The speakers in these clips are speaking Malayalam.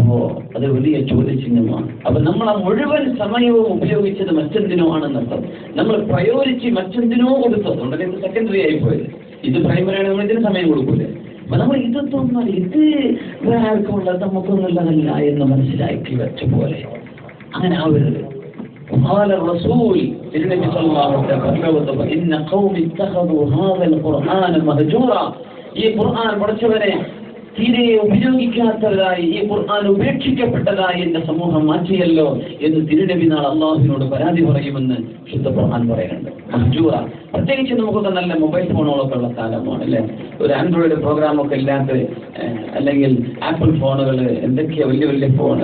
അപ്പോ അത് വലിയ ചോദ്യചിഹ്നമാണ്. അപ്പൊ നമ്മൾ ആ മുഴുവൻ സമയവും ഉപയോഗിച്ചത് മറ്റെന്തിനോ ആണെന്നർത്ഥം. നമ്മൾ പ്രയോരിറ്റി മറ്റെന്തിനോ കൊടുത്തത് ഉണ്ടെങ്കിൽ ഇത് സെക്കൻഡറി ആയിപ്പോയത്. ഇത് പ്രൈമറിയാണ്, നമ്മൾ ഇതിന് സമയം കൊടുക്കൂലേ. അപ്പൊ നമ്മൾ ഇതൊന്നും ഇത് ആർക്കുള്ളത് നമുക്കൊന്നുള്ളതല്ല എന്ന് മനസ്സിലാക്കി വെച്ച പോലെ അങ്ങനെ ആവരുത്. റസൂൽ തിരുനബി സ്വല്ലല്ലാഹു അലൈഹി വസല്ലം ഇന്ന ഖൗമി ഇത്തഖദു ഹാദൽ ഖുർആന മഹ്ജൂറ, ഈ ഖുർആൻ പഠിച്ചവരെ തീരെ ഉപയോഗിക്കാത്തതായി, ഈ ഖുർആൻ ഉപേക്ഷിക്കപ്പെട്ടതായി എന്റെ സമൂഹം മാറ്റിയല്ലോ എന്ന് തിരുനബി നാൾ അള്ളാഹുവിനോട് പരാതി പറയുമെന്ന് ശുദ്ധ ഖുർആൻ പറയുന്നുണ്ട്. മഹ്ജൂറ, പ്രത്യേകിച്ച് നമുക്കൊക്കെ നല്ല മൊബൈൽ ഫോണുകളൊക്കെ ഉള്ള കാലമാണ് അല്ലേ. ഒരു ആൻഡ്രോയിഡ് പ്രോഗ്രാമൊക്കെ ഇല്ലാത്ത, അല്ലെങ്കിൽ ആപ്പിൾ ഫോണുകൾ, എന്തൊക്കെയാ വലിയ വലിയ ഫോൺ,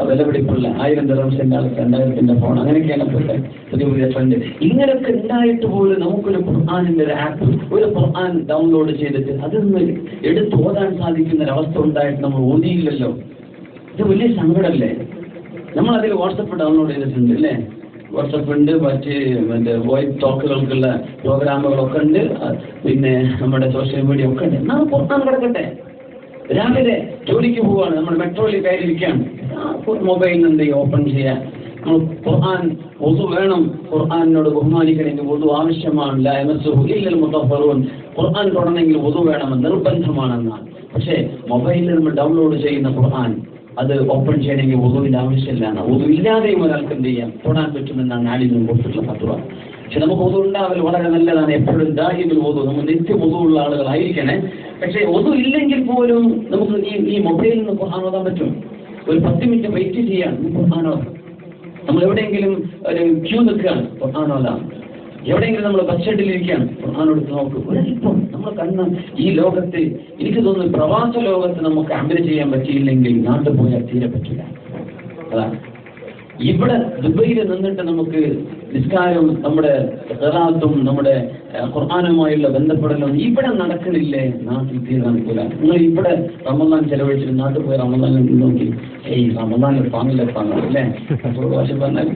വിലപിടിപ്പുള്ള 1000 ദിർഹംസിന്റെ 2000ന്റെ ഫോൺ, അങ്ങനെയൊക്കെയാണ് ഇപ്പോഴത്തെ പുതിയ പുതിയ ട്രെൻഡ്. ഇങ്ങനെയൊക്കെ ഉണ്ടായിട്ട് പോലും നമുക്കൊരു ഖുർആനിന്റെ ഒരു ആപ്പ്, ഒരു ഖുർആൻ ഡൗൺലോഡ് ചെയ്തിട്ട് അതൊന്ന് എടുത്ത് ഓതാൻ സാധിക്കുന്ന ഒരവസ്ഥ ഉണ്ടായിട്ട് നമ്മൾ ഓതിയില്ലല്ലോ. ഇത് വലിയ സങ്കടമല്ലേ. നമ്മളതിൽ വാട്സപ്പ് ഡൗൺലോഡ് ചെയ്തിട്ടുണ്ട് അല്ലേ. വാട്സപ്പ് ഉണ്ട്, മറ്റേ വോയിസ് ടോക്കുകൾക്കുള്ള പ്രോഗ്രാമുകളൊക്കെ ഉണ്ട്, പിന്നെ നമ്മുടെ സോഷ്യൽ മീഡിയ ഒക്കെ ഉണ്ട്. നാം ഖുർആൻ കിടക്കട്ടെ. രാവിലെ ജോലിക്ക് പോവാണ്, നമ്മൾ മെട്രോയിൽ കയറിയിരിക്കുകയാണ്, മൊബൈലിൽ എന്ത് ഓപ്പൺ ചെയ്യാൻ. നമ്മൾ ഖുർആൻ വുദു വേണം, ഖുർആനിനോട് ബഹുമാനിക്കണമെങ്കിൽ വുദു ആവശ്യമാണ്. ലാ യമസ്സുഹു ഇല്ലൽ മുതഹ്ഹറൂൻ, ഖുർആൻ തൊടണമെങ്കിൽ വുദു വേണമെന്ന് നിർബന്ധമാണെന്നാണ്. പക്ഷേ മൊബൈലിൽ നമ്മൾ ഡൗൺലോഡ് ചെയ്യുന്ന ഖുർആൻ അത് ഓപ്പൺ ചെയ്യണമെങ്കിൽ വുദുവിന്റെ ആവശ്യമില്ല. വുദു ഇല്ലാതെയും ഒരാൾക്ക് എന്ത് ചെയ്യാം, തൊടാൻ പറ്റുമെന്നാണ് ആലിമിന് കൊടുത്തിട്ടുള്ള ഫത്വ. പക്ഷെ നമുക്ക് വുദു ഉണ്ടാവൽ വളരെ നല്ലതാണ്. എപ്പോഴും ദാഹിബുൽ വുദു, നമ്മൾ നിത്യ വുദു ഉള്ള ആളുകളായിരിക്കണേ. പക്ഷേ വുദു ഇല്ലെങ്കിൽ പോലും നമുക്ക് ഈ മൊബൈലിൽ നിന്ന് ഖുർആൻ ഓതാൻ പറ്റും. ഒരു 10 മിനിറ്റ് വെയിറ്റ് ചെയ്യാൻ ഖുർആൻ ഓതാം. നമ്മൾ എവിടെയെങ്കിലും ഒരു ക്യൂ നിൽക്കുകയാണ്, ഖുർആൻ ഓതാം. എവിടെയെങ്കിലും നമ്മൾ ബസ് സ്റ്റേഡിലിരിക്കുകയാണ്, ഖുർആൻ എടുത്ത് നോക്കും. ഒരല്പം നമ്മൾ കണ്ണ് ഈ ലോകത്ത്, എനിക്ക് തോന്നുന്നു പ്രവാസ ലോകത്ത് നമുക്ക് അമൽ ചെയ്യാൻ പറ്റിയില്ലെങ്കിൽ നാട്ടിൽ പോയാൽ തീരെ പറ്റില്ല. അതാണ് ഇവിടെ ദുബൈയിൽ നിന്നിട്ട് നമുക്ക് നിസ്കാരവും നമ്മുടെ ഖിറാഅത്തും നമ്മുടെ ഖുർആനുമായുള്ള ബന്ധപ്പെടലും ഇവിടെ നടക്കണില്ലേ, നാട്ടിൽ തീരെ നടക്കില്ല. നിങ്ങൾ ഇവിടെ റമദാൻ ചെലവഴിച്ചിട്ട് നാട്ടിൽ പോയി റമദാൻ നോക്കി, റമദാനിൽ പാങ്ങിലെത്താൻ അല്ലേ ഭാഷ പറഞ്ഞാൽ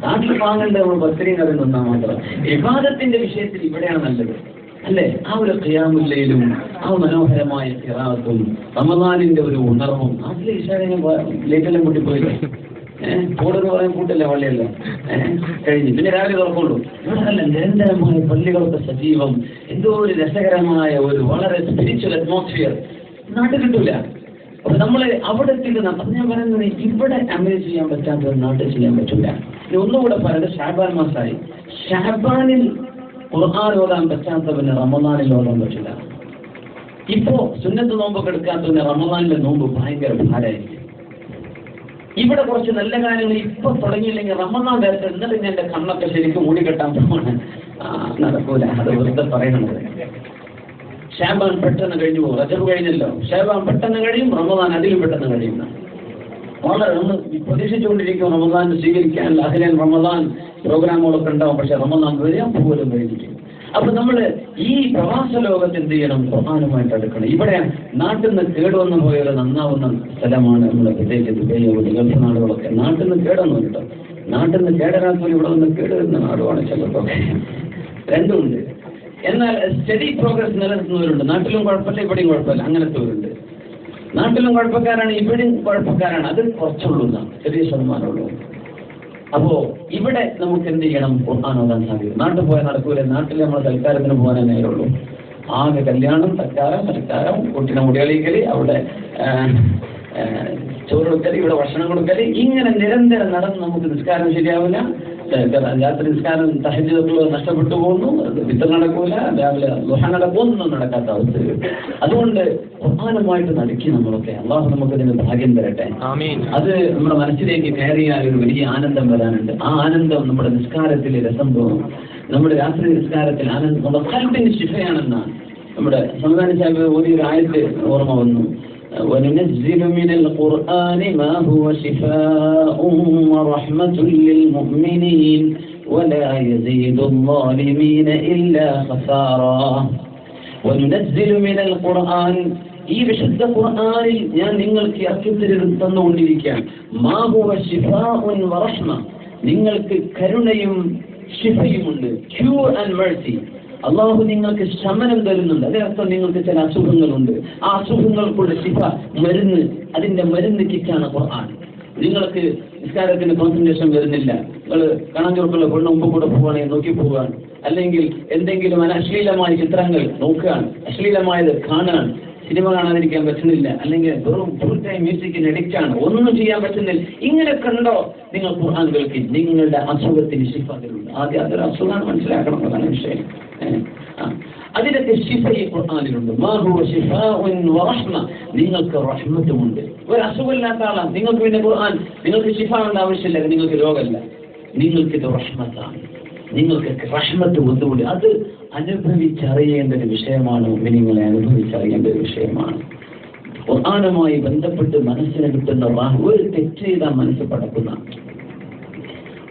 നാട്ടിൽ പാങ്ങേണ്ട നമ്മൾ ബസ്സരിയും കഥ നിന്നാൽ മാത്രം. ഇബാദത്തിന്റെ വിഷയത്തിൽ ഇവിടെയാണ് നല്ലത് അല്ലേ. ആ ഒരു ഖിയാമുൽ ലൈലും ആ മനോഹരമായ ഖിറാഅത്തും റമദാനിന്റെ ഒരു ഉണർവും. നാട്ടിലെ ഇശാരെയും ലേറ്റെല്ലാം കൂട്ടിപ്പോയില്ലേ, കൂടെന്ന് പറയാൻ കൂട്ടല്ലേ, പള്ളിയല്ല കഴിഞ്ഞു, പിന്നെ രാവിലെ തുറക്കുള്ളൂ. ഇവിടെ നല്ല നിരന്തരമായ പള്ളികളൊക്കെ സജീവം, എന്തോ ഒരു രസകരമായ ഒരു വളരെ സ്പിരിച്വൽ അറ്റ്മോസ്ഫിയർ നാട്ടിൽ കിട്ടൂല. അപ്പൊ നമ്മൾ അവിടെ എത്തിക്കുന്ന, അത് ഞാൻ പറയുന്നത് ഇവിടെ അമൽ ചെയ്യാൻ പറ്റാത്തത് നാട്ടിൽ ചെയ്യാൻ പറ്റൂല. ഇനി ഒന്നുകൂടെ പറയുന്നത്, ഷാബാൻ മാസമായി, ഷാബാനിൽ ഖുർആൻ ഓതാൻ പറ്റാത്തവന് റമദാനിൽ ഓതാൻ പറ്റില്ല. ഇപ്പോ സുന്നത്ത് നോമ്പൊക്കെ എടുക്കാത്തവന് റമദാനിലെ നോമ്പ് ഭയങ്കര ഭാരമായിരിക്കും. ഇവിടെ കുറച്ച് നല്ല കാര്യങ്ങൾ ഇപ്പൊ തുടങ്ങിയില്ലെങ്കിൽ റമദാൻ നേരത്തെ എന്നിട്ട് ഞാൻ എന്റെ കണ്ണൊക്കെ ശരിക്കും മൂടിക്കെട്ടാൻ പോവാണ്, നടക്കൂല. അത് വെറുതെ പറയണത്. ഷാബാൻ പെട്ടെന്ന് കഴിഞ്ഞു പോകും. റജബ് കഴിഞ്ഞല്ലോ, ഷാബാൻ പെട്ടെന്ന് കഴിയും, റമദാൻ അതിലും പെട്ടെന്ന് കഴിയും. വളരെ നമ്മൾ പ്രതീക്ഷിച്ചുകൊണ്ടിരിക്കും റമദാൻ സ്വീകരിക്കാനുള്ള അഖിലൻ റമദാൻ പ്രോഗ്രാമുകളൊക്കെ ഉണ്ടാവും. പക്ഷെ റമദാൻ വരാൻ പോലും കഴിഞ്ഞിരിക്കും. അപ്പൊ നമ്മൾ ഈ പ്രവാസ ലോകത്ത് എന്ത് ചെയ്യണം, ഖുർആനുമായിട്ട് അടുക്കണം. ഇവിടെ നാട്ടിൽ നിന്ന് കേടുവന്നു പോയൊരു നന്നാവുന്ന സ്ഥലമാണ് നമ്മുടെ പ്രത്യേകിച്ച് ദുബൈ, ഗൾഫ് നാടുകളൊക്കെ. നാട്ടിൽ നിന്ന് കേടൊന്നും കേട്ടോ, നാട്ടിൽ നിന്ന് കേടരാത്തവർ ഇവിടെ നിന്ന് കേടുവരുന്ന നാടുമാണ് ചിലപ്പോൾ. രണ്ടുമുണ്ട്. എന്നാൽ സ്റ്റഡി പ്രോഗ്രസ് നിലനിർത്തുന്നവരുണ്ട്. നാട്ടിലും കുഴപ്പമില്ല, ഇവിടെയും കുഴപ്പമില്ല, അങ്ങനത്തെവരുണ്ട്. നാട്ടിലും കുഴപ്പക്കാരാണ്, ഇവിടെയും കുഴപ്പക്കാരാണ്. അത് കുറച്ചുള്ളൂ, ചെറിയ ശതമാനമുള്ളൂ. അപ്പോ ഇവിടെ നമുക്ക് എന്ത് ചെയ്യണം, ഖുർആൻ ഓതാൻ സാധിക്കും. നാട്ടിൽ പോയാൽ നടക്കൂല. നാട്ടിൽ നമ്മൾ സൽക്കാരത്തിന് പോകാനേ നേരമുള്ളൂ. ആകെ കല്യാണം, സൽക്കാരം, കുട്ടിയുടെ മുടികളിക്കല്, അവിടെ ചോറ് കൊടുക്കല്, ഇവിടെ ഭക്ഷണം കൊടുക്കല്, ഇങ്ങനെ നിരന്തരം നടന്ന് നമുക്ക് നിസ്കാരം ശരിയാവില്ല. രാത്രി നിസ്കാരം തഹജ്ജുദ് നഷ്ടപ്പെട്ടു പോകുന്നു, വിത്തർ നടക്കൂല, രാവിലെ ദുഹ നടക്കൊന്നും നടക്കാത്ത അവസ്ഥ. അതുകൊണ്ട് ഖുർആനുമായിട്ട് നടക്കി നമ്മളൊക്കെ. അള്ളാഹു നമുക്ക് ഇതിന് ഭാഗ്യം തരട്ടെ. അത് നമ്മുടെ മനസ്സിലേക്ക് കയറിയാൽ ഒരു വലിയ ആനന്ദം വരാനുണ്ട്. ആ ആനന്ദം നമ്മുടെ നിസ്കാരത്തിൽ രസം തോന്നും. നമ്മുടെ രാത്രി നിസ്കാരത്തിൽ ആനന്ദം, നമ്മുടെ ഖൽബിന് ശിഫയാണെന്നാണ് നമ്മുടെ സംവിധാന സാഹിബ് ഒരു ആയത്ത് ഓർമ്മ വന്നു. وَنُنَزِّلُ مِنَ الْقُرْآنِ مَا هُوَ شِفَاءٌ وَرَحْمَةٌ لِّلْمُؤْمِنِينَ وَلَا يَزِيدُ الظَّالِمِينَ إِلَّا خَسَارًا. وَنُنَزِّلُ مِنَ الْقُرْآنِ, ഈ വിശുദ്ധ ഖുർആനിൽ ഞാൻ നിങ്ങൾക്ക് ഇറക്കി തന്നുകൊണ്ടിരിക്കുകയാണ്. മാ ഹുവ ശിഫാഉൻ വറഹ്മ, നിങ്ങൾക്ക് കരുണയും ശിഫയുമുണ്ട്. Cure and mercy. അള്ളാഹു നിങ്ങൾക്ക് ശമനം തരുന്നുണ്ട്. അതിനർത്ഥം നിങ്ങൾക്ക് ചില അസുഖങ്ങളുണ്ട്, ആ അസുഖങ്ങൾക്കുള്ള ശിഫ മരുന്ന്, അതിന്റെ മരുന്ന് കിറ്റാണ് ഖുർആൻ. നിങ്ങൾക്ക് നിസ്കാരത്തിന് കോൺസെൻട്രേഷൻ വരുന്നില്ല, നിങ്ങൾ കണഞ്ചുറക്കുള്ള പെണ്ണ് മുമ്പ് കൂടെ പോവുകയാണെങ്കിൽ നോക്കി പോവുകയാണ്, അല്ലെങ്കിൽ എന്തെങ്കിലും അശ്ലീലമായ ചിത്രങ്ങൾ നോക്കുകയാണ്, അശ്ലീലമായത് കാണുകയാണ്, സിനിമ കാണാതിരിക്കാൻ പറ്റുന്നില്ല, അല്ലെങ്കിൽ വെറും ഫുൾ ടൈം മ്യൂസിക്കിന് അഡിക്റ്റ് ആണ്, ഒന്നും ചെയ്യാൻ പറ്റുന്നില്ല, ഇങ്ങനെ കണ്ടോ നിങ്ങൾ ഖുർആൻ കേൾക്കി, നിങ്ങളുടെ അസുഖത്തിന് ശിഫ തരുന്നുണ്ട്. ആദ്യം അതൊരു അസുഖമാണ് മനസ്സിലാക്കണം, അതാണ് വിഷയം. അതിനൊക്കെ ശിഫ ഈ ഖുർആനിലുണ്ട്. നിങ്ങൾക്ക് റഹ്മത്തുമുണ്ട്. ഒരു അസുഖമില്ലാത്ത ആളാണ്, നിങ്ങൾക്ക് പിന്നെ ഖുർആൻ, നിങ്ങൾക്ക് ശിഫ കൊണ്ട് ആവശ്യമില്ല, നിങ്ങൾക്ക് രോഗമല്ല, നിങ്ങൾക്കിത് റഹ്മത്താണ്, നിങ്ങൾക്ക് റഹ്മത്ത് ഒന്നുകൂടി. അത് അനുഭവിച്ചറിയേണ്ട ഒരു വിഷയമാണ്, നിങ്ങളെ അനുഭവിച്ചറിയേണ്ട ഒരു വിഷയമാണ്. ഖുർആനുമായി ബന്ധപ്പെട്ട് മനസ്സിന് കിട്ടുന്ന ഒരു തെറ്റ് ചെയ്താൽ മനസ്സ് പടക്കുന്ന,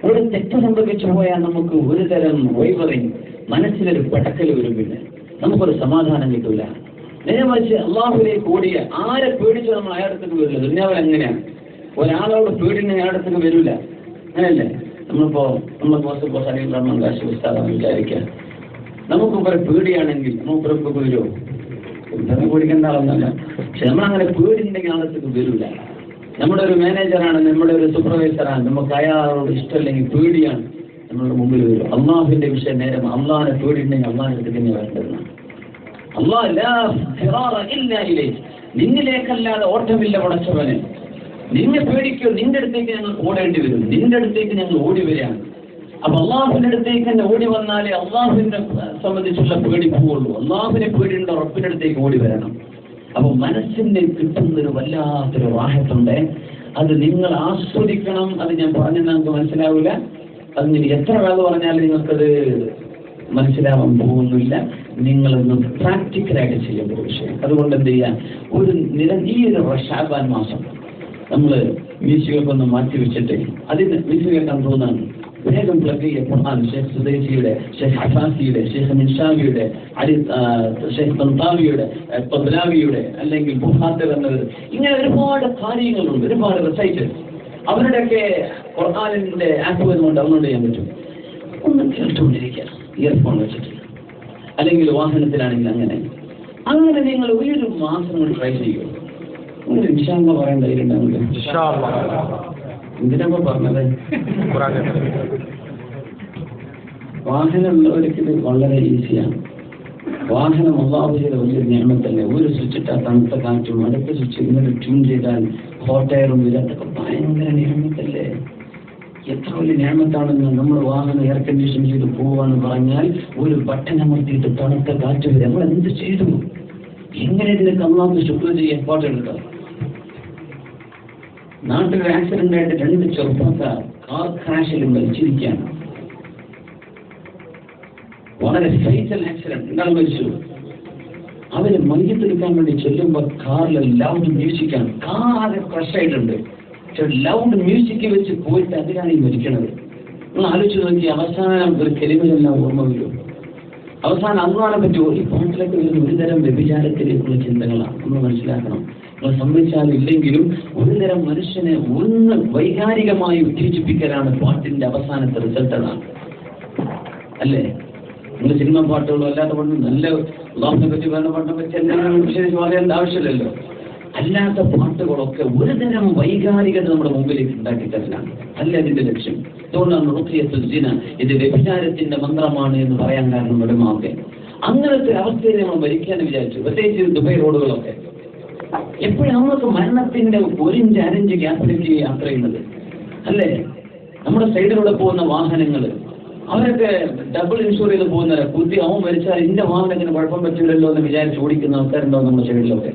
ഒരു തെറ്റ് സംഭവിച്ചു പോയാൽ നമുക്ക് ഒരു തരം വൈവറിങ്, മനസ്സിലൊരു പടക്കൽ വരും, പിന്നെ നമുക്കൊരു സമാധാനം കിട്ടൂല. നേരെ മറിച്ച് അള്ളാഹുലേക്ക് ഓടിയ ആരെ പേടിച്ച് നമ്മൾ അയാളത്തേക്ക് വരില്ല. ദുനിയാവിൽ എങ്ങനെയാണ് ഒരാളോട് പേടിന് അയാളത്തേക്ക് വരില്ല, അങ്ങനെയല്ലേ? നമ്മളെ കാശ് പുസ്തകം വിചാരിക്കുക, നമുക്ക് കുറെ പേടിയാണെങ്കിൽ നമുക്കൊക്കെ വരുമോ? പേടിക്കേണ്ട ആളൊന്നല്ല. പക്ഷെ നമ്മളങ്ങനെ പേടിയുണ്ടെങ്കിൽ ആളത്തേക്ക് വരില്ല. നമ്മുടെ ഒരു മാനേജറാണ്, നമ്മുടെ ഒരു സൂപ്പർവൈസറാണ്, നമുക്ക് അയാളോട് ഇഷ്ടമല്ലെങ്കിൽ പേടിയാണ്, നമ്മളുടെ മുമ്പിൽ വരും. അള്ളാഹുവിന്റെ വിഷയം നേരം അള്ളാഹിനെ പേടിയുണ്ടെങ്കിൽ അള്ളാഹിനടുത്ത് തന്നെ വരേണ്ടതാണ്. നിന്നിലേക്കല്ലാതെ ഓട്ടമില്ല പടച്ചവന്. നിന്നെ പേടിക്കോ, നിന്റെ അടുത്തേക്ക് ഞങ്ങൾ ഓടേണ്ടി വരും, നിന്റെ അടുത്തേക്ക് ഞങ്ങൾ ഓടി വരികയാണ്. അപ്പൊ അള്ളാഹുവിന്റെ അടുത്തേക്ക് തന്നെ ഓടി വന്നാലേ അള്ളാഹുവിനെ സംബന്ധിച്ചുള്ള പേടി പോവുള്ളൂ. അള്ളാഹുവിനെ പേടിയുണ്ടോ റബ്ബിന്റെ അടുത്തേക്ക് ഓടി വരണം. അപ്പൊ മനസ്സിന്റെ കിട്ടുന്നൊരു വല്ലാത്തൊരു റാഹത്തുണ്ട്, അത് നിങ്ങൾ ആസ്വദിക്കണം. അത് ഞാൻ പറഞ്ഞാൽ നമുക്ക് മനസ്സിലാവില്ല, അത് നിങ്ങൾ എത്ര വേള പറഞ്ഞാലും നിങ്ങൾക്കത് മനസ്സിലാവാൻ പോകുന്നില്ല. നിങ്ങളൊന്ന് പ്രാക്ടിക്കലായിട്ട് ചെയ്യേണ്ട ഒരു വിഷയം. അതുകൊണ്ട് എന്ത് ചെയ്യാം, ഈ ഒരു ഷാബാൻ മാസം നമ്മൾ മ്യൂസിക്കൊക്കെ ഒന്ന് മാറ്റി വെച്ചിട്ട്, അതിന് മ്യൂസിക് കേൾക്കാൻ തോന്നാണ്, വേഗം പ്ലഗ് ചെയ്യുക ഖുർആൻ. ഷെയ്ഖ് സുദൈസിയുടെ, ഷെയ്ഖ് ഹഫാസിയുടെ, ഷെയ്ഖ് മിൻഷാവിയുടെ, ഷെയ്ഖ് തൻതാവിയുടെ, ഖബ്ലാവിയുടെ, അല്ലെങ്കിൽ ബുഖാത്തിർ എന്നത്, ഇങ്ങനെ ഒരുപാട് കാര്യങ്ങളുണ്ട്, ഒരുപാട് റെസൈറ്റേഴ്സ്. അവരുടെയൊക്കെ ഖുർആനിന്റെ ആപ്പ് കൊണ്ട് ഡൗൺലോഡ് ചെയ്യാൻ പറ്റും. ഒന്ന് കേട്ടുകൊണ്ടിരിക്കുക ഇയർഫോൺ വെച്ചിട്ട്, അല്ലെങ്കിൽ വാഹനത്തിലാണെങ്കിൽ അങ്ങനെ നിങ്ങൾ ഒരു മാസം കൊണ്ട് ട്രൈ ചെയ്യുക. ഒരു ഇൻഷാഅല്ലാഹ് പറയാൻ ധൈര്യം ഉണ്ടാവില്ല. എന്തിനാ പറഞ്ഞത്? വാഹനമുള്ളവർക്ക് ഇത് വളരെ ഈസിയാണ്. വാഹനം അല്ലാഹു ചെയ്ത വലിയൊരു നിയമത്തല്ലേ. ഒരു സ്വിച്ച് ഇട്ടാൽ തണുത്ത കാറ്റും, അടുത്ത സ്വിച്ച് ഇങ്ങനെ ട്യൂൺ ചെയ്താൽ ഹോട്ട് എയറും ഇതൊക്കെ ഭയങ്കര നിയമത്തല്ലേ. എത്ര വലിയ നിയമത്താണെന്ന്. നമ്മൾ വാഹനം എയർ കണ്ടീഷൻ ചെയ്ത് പോവാന്ന് പറഞ്ഞാൽ ഒരു ബട്ടൺ അമർത്തിയിട്ട് തണുത്ത കാറ്റ് വരെ നമ്മൾ എന്ത് ചെയ്തു? എങ്ങനെ ഇതിനൊക്കെ അല്ലാഹു ശുക്ർ ചെയ്യാൻ പാട്ടെടുക്കാം. നാട്ടിലൊരു ആക്സിഡന്റ് ആയിട്ട് 2 ചെറുപ്പക്കാർ കാർ ക്രാഷിൽ മരിച്ചിരിക്കുകയാണ്. വളരെ ഫേറ്റൽ ആക്സിഡന്റ്, എന്താണ് മരിച്ചു. അവര് മയ്യത്തെടുക്കാൻ വേണ്ടി ചെല്ലുമ്പോൾ കാറിൽ ലൗഡ് മ്യൂസിക്കാണ്, കാർ ക്രഷ് ആയിട്ടുണ്ട്. പക്ഷെ ലൗഡ് മ്യൂസിക് വെച്ച് പോയിട്ട് അതിനാണ് ഈ മരിക്കണത്. നിങ്ങൾ ആലോചിച്ച് നോക്കി, അവസാനം ഒരു കെലിമയെല്ലാം ഓർമ്മ വരും. അവസാനം അള്ളാഹിനെ പറ്റി ഈ പാട്ടിലേക്ക് വരുന്ന ഒരുതരം വ്യഭിചാരത്തിലേക്കുള്ള ചിന്തകളാണ്. നമ്മൾ മനസ്സിലാക്കണം. നമ്മൾ സംഭവിച്ചാലും ഇല്ലെങ്കിലും ഒരുതരം മനുഷ്യനെ ഒന്ന് വൈകാരികമായി ഉത്തേജിപ്പിക്കലാണ് പാട്ടിന്റെ അവസാനത്തെ റിസൾട്ട്. അതാണ് അല്ലേ? നിങ്ങൾ സിനിമ പാട്ടുകളും അല്ലാത്ത പാട്ടും നല്ല അള്ളാഹിനെ പറ്റി വേണ്ട പാട്ടിനെ പറ്റി എന്തെങ്കിലും വിശേഷിച്ച് പറയേണ്ട ആവശ്യമില്ലല്ലോ. അല്ലാത്ത പാട്ടുകളൊക്കെ ഒരുതരം വൈകാരികത നമ്മുടെ മുമ്പിലേക്ക് ഉണ്ടാക്കി തരലാണ്. അല്ല അതിന്റെ ലക്ഷ്യം. അതുകൊണ്ടാണ് റുഖിയത്തുൽ ജിന ഇത് വ്യഭിചാരത്തിന്റെ മന്ത്രമാണ് എന്ന് പറയാൻ കാരണം ഉടമാക്കെ അങ്ങനത്തെ അവസ്ഥയിൽ നമ്മൾ മരിക്കാൻ വിചാരിച്ചു. പ്രത്യേകിച്ച് ദുബൈ റോഡുകളൊക്കെ എപ്പോഴും നമ്മൾക്ക് മരണത്തിന്റെ 1 ഇഞ്ച് 1.5 ഇഞ്ച് ഗ്യാപ്പിലേക്ക് യാത്ര ചെയ്യുന്നത് അല്ലേ? നമ്മുടെ സൈഡിലൂടെ പോകുന്ന വാഹനങ്ങൾ അവരൊക്കെ ഡബിൾ ഇൻഷൂർ ചെയ്ത് പോകുന്നവരെ കുത്തി അവൻ മരിച്ചാൽ ഇന്റെ വാഹനത്തിന് കുഴപ്പം പറ്റില്ലല്ലോ എന്ന് വിചാരിച്ച് ഓടിക്കുന്ന ആൾക്കാരുണ്ടോ നമ്മുടെ സൈഡിലൊക്കെ?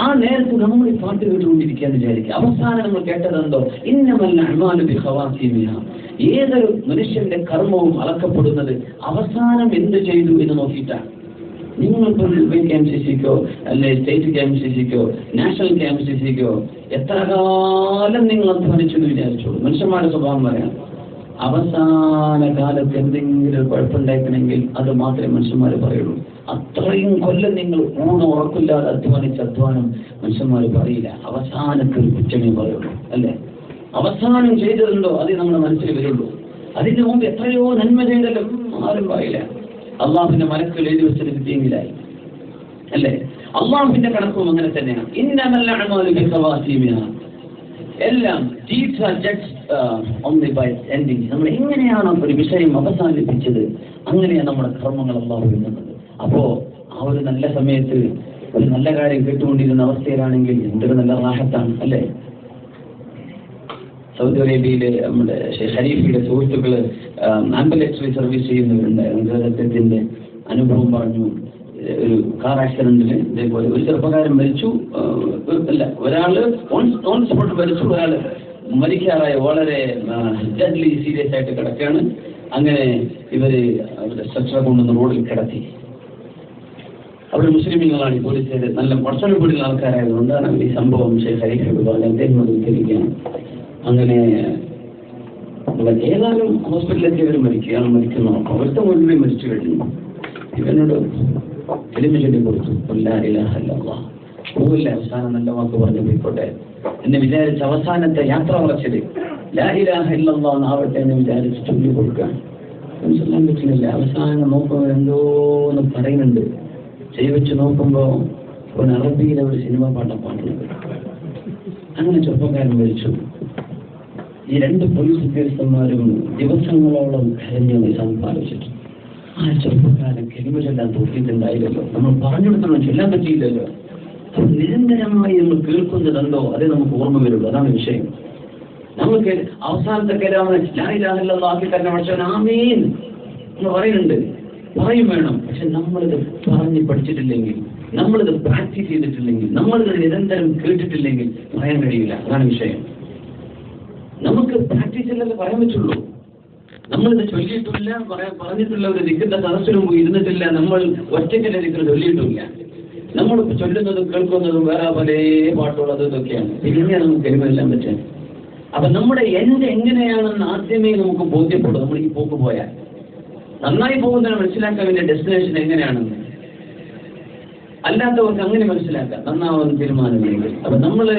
ആ നേരത്ത് നമ്മൾ ഈ പാട്ട് കേട്ടുകൊണ്ടിരിക്കാൻ വിചാരിക്കുക. അവസാനം നമ്മൾ കേട്ടതെന്തോ, ഇന്നമല്ല അഅ്മാലു ബിഖവാതിമിഹ. ഏതൊരു മനുഷ്യന്റെ കർമ്മവും അളക്കപ്പെടുന്നത് അവസാനം എന്ത് ചെയ്തു എന്ന് നോക്കിയിട്ടാണ്. നിങ്ങളിപ്പോൾ KMCCക്കോ അല്ലെ സ്റ്റേറ്റ് KMCCക്കോ നാഷണൽ KMCCക്കോ എത്ര കാലം നിങ്ങൾ അധ്വാനിച്ചു എന്ന് വിചാരിച്ചോളൂ. മനുഷ്യന്മാരുടെ സ്വഭാവം പറയാം, അവസാന കാലത്ത് എന്തെങ്കിലും കുഴപ്പമുണ്ടാക്കണമെങ്കിൽ അത് മാത്രമേ മനുഷ്യന്മാർ പറയുള്ളൂ. അത്രയും കൊല്ലം നിങ്ങൾ ഉറക്കില്ലാതെ അധ്വാനിച്ച അധ്വാനം മനുഷ്യന്മാർ പറയില്ല. അവസാനത്തെ ഒരു കുറ്റമേ പറയുള്ളൂ അല്ലേ? അവസാനം ചെയ്തിട്ടുണ്ടോ അതേ നമ്മുടെ മനസ്സിൽ വരുള്ളൂ. അതിന് മുമ്പ് എത്രയോ നന്മ ചെയ്തല്ലോ ആരും പറയില്ല. അള്ളാഹുവിന്റെ മലക്കുകൾ എഴുതി വെച്ചത് കിട്ടിയെങ്കിലായി അല്ലേ? അള്ളാഹുവിന്റെ കണക്കും അങ്ങനെ തന്നെയാണ്. ഇന്നമൽ അഅ്മാലു ബിഖവാതീമിഹാ, എല്ലാം deeds are judged only by ending. നമ്മൾ എങ്ങനെയാണ് ഒരു വിഷയം അവസാനിപ്പിച്ചത് അങ്ങനെയാണ് നമ്മുടെ കർമ്മങ്ങൾ അള്ളാഹു എഴുതുന്നത്. അപ്പോ ആ ഒരു നല്ല സമയത്ത് ഒരു നല്ല കാര്യം കേട്ടുകൊണ്ടിരുന്ന അവസ്ഥയിലാണെങ്കിൽ എന്തൊരു നല്ല റാഹത്താണ് അല്ലേ? സൗദി അറേബ്യയിലെ നമ്മുടെ ഷരീഫിയുടെ സുഹൃത്തുക്കള് ആംബുലൻസ് സർവീസ് ചെയ്യുന്നവരുണ്ടായിരുന്നു. അദ്ദേഹത്തിന്റെ അനുഭവം പറഞ്ഞു. ഒരു കാർ ആക്സിഡന്റിൽ ഇതേപോലെ ഒരു ചെറുപ്പക്കാരൻ മരിച്ചു. അല്ല, ഒരാള് ഓൺ സ്പോട്ട് മരിച്ചു, ഒരാള് മരിക്കാറായ വളരെ ഡെഡ്ലി സീരിയസ് ആയിട്ട് കിടക്കുകയാണ്. അങ്ങനെ ഇവര് അവരുടെ സ്ട്രക്ചറെ കൊണ്ടുവന്ന് റോഡിൽ കിടത്തി. അവിടെ മുസ്ലിമീങ്ങളാണ് ഈ പോലീസുകാർ നല്ല വർഷപ്പെടുന്ന ആൾക്കാരായതുകൊണ്ടാണ് അവർ ഈ സംഭവം ഷരീഫിയോട് പറഞ്ഞ് അദ്ദേഹം ഉദ്ധരിക്കുകയാണ്. അങ്ങനെ ഏതായാലും ഹോസ്പിറ്റലിലേക്ക് ഇവർ മരിക്കുകയാണ്. മരിക്കുന്നു, അവിടുത്തെ മുഴുവൻ മരിച്ചു കഴിഞ്ഞു. ഇവനോട് എലിമ ചൊല്ലി കൊടുത്തു, ലാ ഇലാഹ ഇല്ലല്ലാഹ്. പോവില്ല, അവസാനം നല്ല വാക്ക് പറഞ്ഞു പോയിക്കോട്ടെ എന്ന് വിചാരിച്ച് അവസാനത്തെ യാത്ര പറച്ചില് ലാ ഇലാഹ ഇല്ലല്ലാഹ് എന്നാവട്ടെ എന്ന് വിചാരിച്ച് ചൊല്ലി കൊടുക്കാൻ മനസ്സിലാൻ പറ്റുന്നില്ല. അവസാനം നോക്കുമ്പോൾ എന്തോന്ന് പറയുന്നുണ്ട്. ചെയ്വെച്ച് നോക്കുമ്പോ ഒരു അറബിയിലെ ഒരു സിനിമ പാടുന്നത്. അങ്ങനെ ചെറുപ്പക്കാരൻ മരിച്ചു. ഈ രണ്ട് പോലീസ് ഉദ്യോഗസ്ഥന്മാരും ദിവസങ്ങളോളം കരഞ്ഞു സംസാരിച്ചിട്ട് ആ ചെറുപ്പക്കാരൻ കെലിമ ചൊല്ലാൻ തോന്നിയിട്ടുണ്ടായില്ലല്ലോ. നമ്മൾ പറഞ്ഞെടുത്തണം, ചൊല്ലാൻ പറ്റിയില്ലല്ലോ. അത് നിരന്തരമായി നമ്മൾ കേൾക്കുന്നതുണ്ടോ അതേ നമുക്ക് ഓർമ്മ വരുള്ളൂ. അതാണ് വിഷയം. നമുക്ക് അവസാനത്തെ ആക്കി തന്നെ പഠിച്ചവൻ ആമീൻ എന്ന് പറയുന്നുണ്ട്, പറയും വേണം. പക്ഷെ നമ്മളിത് പറഞ്ഞ് പഠിച്ചിട്ടില്ലെങ്കിൽ, നമ്മളിത് പ്രാക്ടീസ് ചെയ്തിട്ടില്ലെങ്കിൽ, നമ്മളിത് നിരന്തരം കേട്ടിട്ടില്ലെങ്കിൽ പറയാൻ കഴിയില്ല. അതാണ് വിഷയം. നമുക്ക് പ്രാക്ടീസ് ഇല്ലല്ലോ പറയാൻ പറ്റുള്ളൂ. നമ്മളിത് ചൊല്ലിയിട്ടില്ല, പറഞ്ഞിട്ടുള്ള ഒരു ദിക്കിന്റെ സദസ്സിനും പോയി ഇരുന്നിട്ടില്ല. നമ്മൾ ഒറ്റയ്ക്കല്ല ദിക്കിൽ ചൊല്ലിയിട്ടില്ല. നമ്മളിപ്പോൾ ചൊല്ലുന്നതും കേൾക്കുന്നതും വേറെ പല പാട്ടുള്ളത് ഇതൊക്കെയാണ്. ഇങ്ങനെയാണ് നമുക്ക് കെലിമെല്ലാം പറ്റാൻ. അപ്പൊ നമ്മുടെ എങ്ങനെയാണെന്ന് ആദ്യമേ നമുക്ക് ബോധ്യപ്പെടും. നമ്മൾ ഈ പോക്ക് പോയാൽ നന്നായി പോകുന്നതിന് മനസ്സിലാക്കാൻ വേണ്ടിയ ഡെസ്റ്റിനേഷൻ എങ്ങനെയാണെന്ന് അല്ലാത്തവർക്ക് അങ്ങനെ മനസ്സിലാക്കാം നന്നാവുന്ന തീരുമാനമെങ്കിൽ. അപ്പൊ നമ്മള്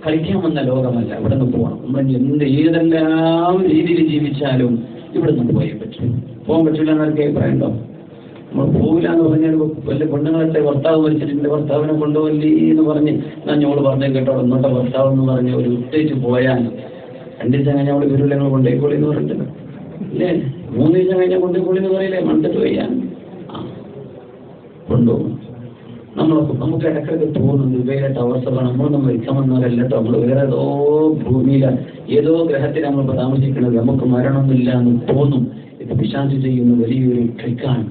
കളിക്കാൻ വന്ന ലോകമല്ല, ഇവിടെ നിന്ന് പോകണം. നമ്മൾ ഏതെല്ലാം രീതിയിൽ ജീവിച്ചാലും ഇവിടെ നിന്ന് പോയേ പറ്റും. പോകാൻ പറ്റില്ല എന്നൊക്കെ അഭിപ്രായം ഉണ്ടോ? നമ്മൾ പോകില്ല എന്ന് പറഞ്ഞാൽ വല്ല പെണ്ണുങ്ങളെ ഭർത്താവ് മരിച്ചിട്ടുണ്ട്, ഭർത്താവിനെ കൊണ്ടുപോകല്ലേ എന്ന് പറഞ്ഞ് ഞാൻ ഞോള് പറഞ്ഞേ കേട്ടോ ഒന്നോട്ടെ ഭർത്താവ് എന്ന് പറഞ്ഞ് ഒരു വിട്ടേച്ച് പോയാൽ 2 ദിവസം കഴിഞ്ഞാൽ അവള് വരില്ല, നിങ്ങൾ കൊണ്ടേക്കോളി എന്ന് പറഞ്ഞിട്ടുണ്ട് അല്ലേ? 3 ദിവസം കഴിഞ്ഞാൽ കൊണ്ടേക്കോളി എന്ന് പറയില്ലേ? മണ്ടിട്ട് വയ്യാൻ കൊണ്ടുപോകും. നമുക്ക് ഇടയ്ക്കൊക്കെ തോന്നുന്നു വേറെ ടവർസൊക്കെ നമ്മളൊന്നും മരിക്കാമെന്നവരല്ല കേട്ടോ. നമ്മൾ വേറെ ഏതോ ഭൂമിയില ഏതോ ഗ്രഹത്തിൽ നമ്മളിപ്പോൾ താമസിക്കുന്നത്. നമുക്ക് മരണമൊന്നുമില്ല എന്ന് തോന്നും. ഇത് പിശാച് ചെയ്യുന്ന വലിയൊരു ട്രിക്കാണ്.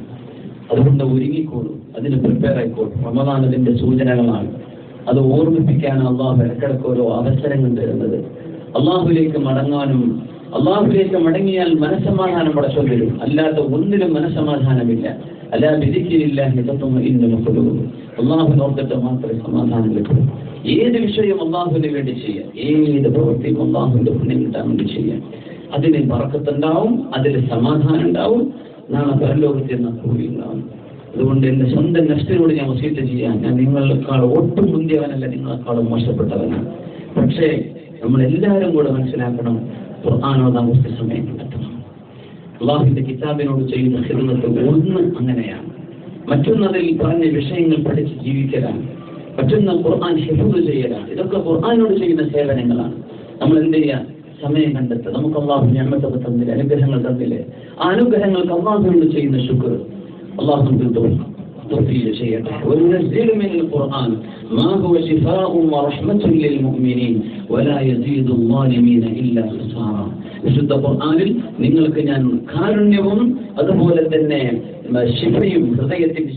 അതുകൊണ്ട് ഒരുങ്ങിക്കോളും, അതിന് പ്രിപ്പയർ ആയിക്കോളും. റമദാൻ അതിന്റെ സൂചനകളാണ്. അത് ഓർമ്മിപ്പിക്കാൻ അള്ളാഹു ഇടയ്ക്കിടയ്ക്ക് ഓരോ അവസരങ്ങൾ തരുന്നത്. അള്ളാഹുലേക്ക് മടങ്ങാനും, അള്ളാഹുലേക്ക് മടങ്ങിയാൽ മനസ്സമാധാനം പടച്ചു തരും. അല്ലാത്ത ഒന്നിലും മനസ്സമാധാനമില്ല. അല്ലാ ബിദിക്രില്ലാഹി തത്മഇന്നുൽ ഖുലൂബ്. അള്ളാഹുവിനെ ഓർത്തിട്ട് മാത്രമേ സമാധാനം കിട്ടൂ. ഏത് വിഷയം അള്ളാഹുവിന് വേണ്ടി ചെയ്യാം, ഏത് പ്രവൃത്തിയും അള്ളാഹുവിന്റെ പുണ്യം കിട്ടാൻ വേണ്ടി ചെയ്യാം. അതിന് ബറക്കത്തുണ്ടാവും, അതിൽ സമാധാനം ഉണ്ടാവും, നാളെ പരലോകത്തിൽ നിന്ന് കൂലി ഉണ്ടാവും. അതുകൊണ്ട് എന്റെ സ്വന്തം നഫ്സിനോട് ഞാൻ വസീയത്ത് ചെയ്യാൻ, ഞാൻ നിങ്ങളെക്കാൾ ഒട്ടും മുന്തിയവനല്ല, നിങ്ങളെക്കാളും മോശപ്പെട്ടവനാണ്. പക്ഷേ നമ്മളെല്ലാവരും കൂടെ മനസ്സിലാക്കണം, ഖുർആനോദാൻ കുറച്ച് സമയം കണ്ടെത്തണം. അള്ളാഹുവിന്റെ കിതാബിനോട് ചെയ്യുന്ന ഖിദ്മത്ത് ഒന്ന് അങ്ങനെയാണ്. മറ്റൊന്ന് അതിൽ പറഞ്ഞ വിഷയങ്ങൾ പഠിച്ച് ജീവിക്കലാണ്. മറ്റൊന്ന് ഖുർആൻ ഹിഫ്ദ് ചെയ്യലാണ്. ഇതൊക്കെ ഖുർആനോട് ചെയ്യുന്ന സേവനങ്ങളാണ്. നമ്മൾ എന്ത് ചെയ്യാൻ സമയം കണ്ടെത്തുക. നമുക്ക് അള്ളാഹു നിഅമത്തൊക്കെ തന്നില്ലേ, അനുഗ്രഹങ്ങൾ തന്നില്ലേ, ആ അനുഗ്രഹങ്ങൾക്ക് അള്ളാഹുവിനോട് ചെയ്യുന്ന ശുക്ർ അള്ളാഹു توفيق شيئا وننزل من القرآن ما هو شفاء ورحمة للمؤمنين ولا يزيد الظالمين إلا خسارا. വിശുദ്ധ ഖുർആനിൽ നിങ്ങൾക്ക് ഞാൻ കാരുണ്യവും അതുപോലെ തന്നെ ശിഫയും ഹൃദയത്തിന്റെ